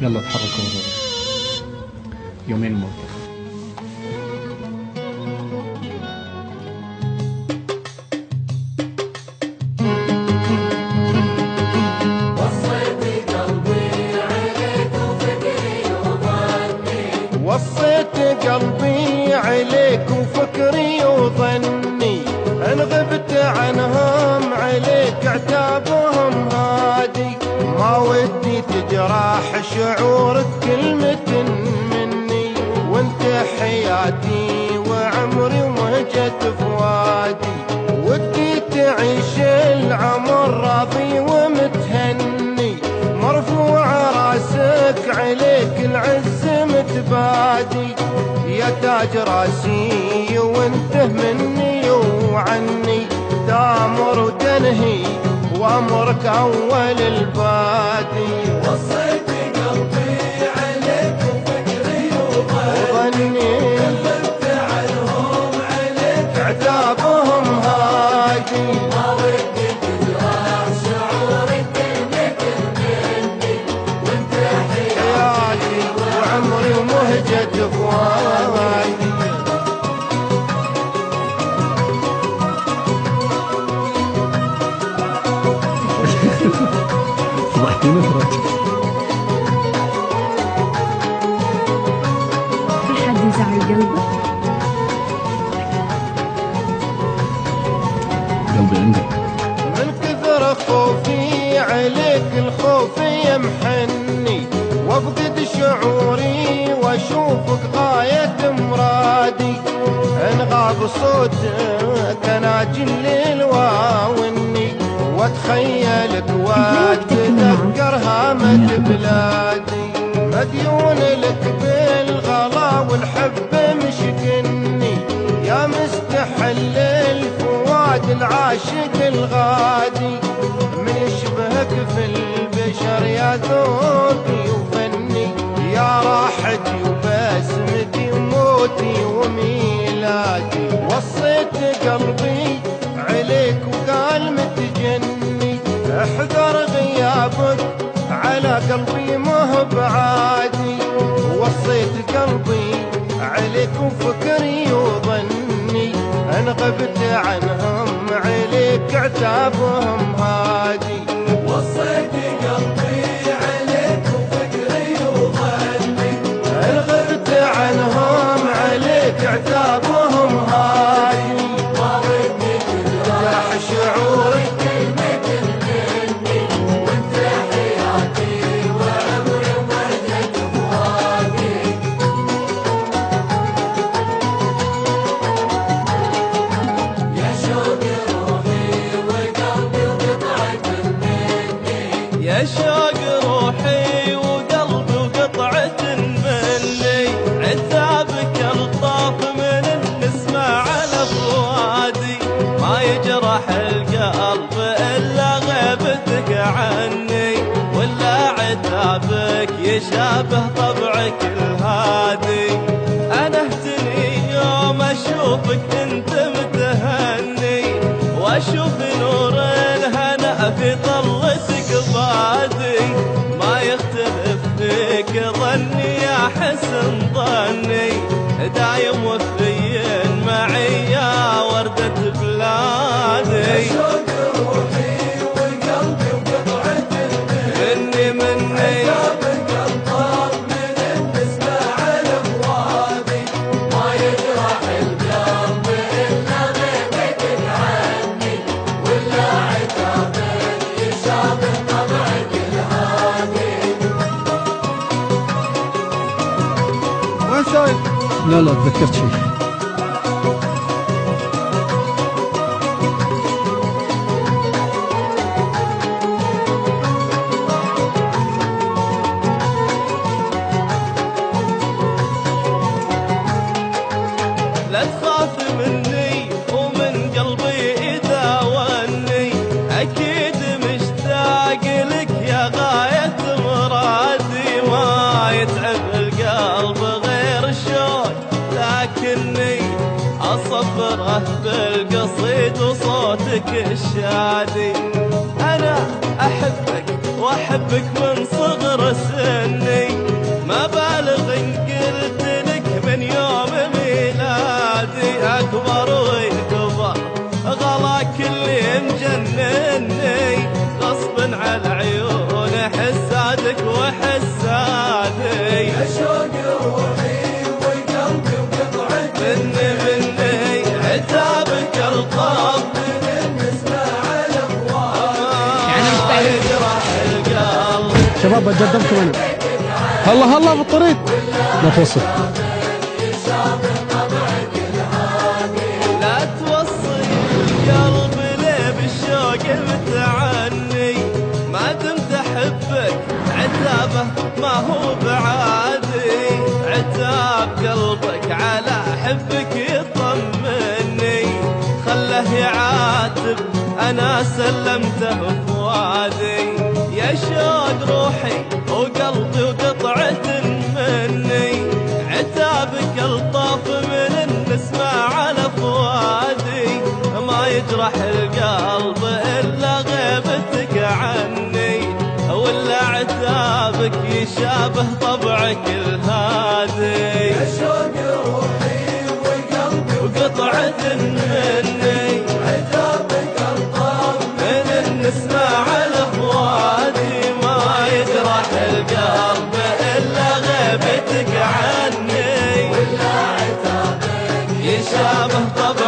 يلا تحركوا وروح يومين موت. وصيت قلبي عليك وفكري وظني، ان غبت عنهم عليك عتابهم هادي، ما ودي تجرح شعورك كلمة مني، وانت حياتي وعمري ومهجة فؤادي، ودي تعيش العمر راضي ومتهني، مرفوع راسك عليك العز متبادي، يا تاج راسي وانته مني وعني، تامر وتنهي وامرك اول البادي. وصيت قلبي عليك وفكري وظني، كلمت عنهم عليك عتابهم هادي، ما ودي تجرح شعورك كلمة مني، وانت حياتي وعمري ومهجة فؤادي. صبحتي نفرج. في حد يزعل قلبك؟ قلبي عندك. من كثر خوفي عليك الخوف يمحني، وافقد شعوري واشوفك غاية مرادي، ان غاب صوتك اناجي الليل واوني، واتخيلك واتذكر هامة بلادي، مديون لك بالغلا والحب مشكني، يا مستحل الفؤاد العاشق الغادي، من يشبهك في البشر يا ذوقي وفني، يا راحتي وبسمتي وموتي وميلادي، وصيت قلبي عليك وقال متجني، احذر غيابك على قلبي مه بعادي، وصيت قلبي عليك وفكري وظني، ان غبت عنهم عليك عتابهم هادي. وصيت قلبي عليك وفكري وظني، ان غبت عنهم عليك عتابهم هادي، ما ودي جرح شعوري كلمة مني، وانت حياتي وعمري ومهجة فؤادي. يا شوق روحي وقلبي وقطعة مني، يا شوق روحي وقلبي وقطعة مني، عتابك الطاف من النسمة على فؤادي، ما يجرح القلب إلا غيبتك عني، ولا عتابك يشابه طبعك الهادي، أنا اهتني يوم أشوفك أنت متهني، وأشوف نور الهنا في طلتك بادي، ما يختلف فيك ظني يا حسن ظني، دايم وفي معي يا وردة بلادي. يا شوق روحي وقلبي وقطعة مني، عتابك الطاف من النسمة على فؤادي، ما يجرح القلب إلا غيبتك عني، ولا عتابك يشابه طبعك الهادي. وين سويت؟ لا تذكرت شيء. لا تخاف مني ومن قلبي إذا وني، أكيد مشتاق لك يا غاية مرادي، ما يتعب القلب غير الشوق، لكني أصبره بالقصيد وصوتك الشادي، أنا أحبك وأحبك من صغر سني، شباب بقدمكم انا. هلا هلا بالطريق لا توصل. لا توصي القلب ليه بالشوق المتعني، ما دمت احبك عتابه ما هو بعادي، عتاب قلبك على حبك يطمني، خله يعاتب انا سلمته فؤادي، يا شوق روحي وقلبي وقطعة مني، عتابك الطاف من النسمة على فؤادي، ما يجرح القلب إلا غيبتك عني، ولا عتابك يشابه طبعك الهادي، يا شوق روحي وقلبي وقطعة مني، عتابك الطاف من النسمة على فؤادي، ما يجرح القلب إلا غيبتك عني، ولا عتابك يشابه طبعك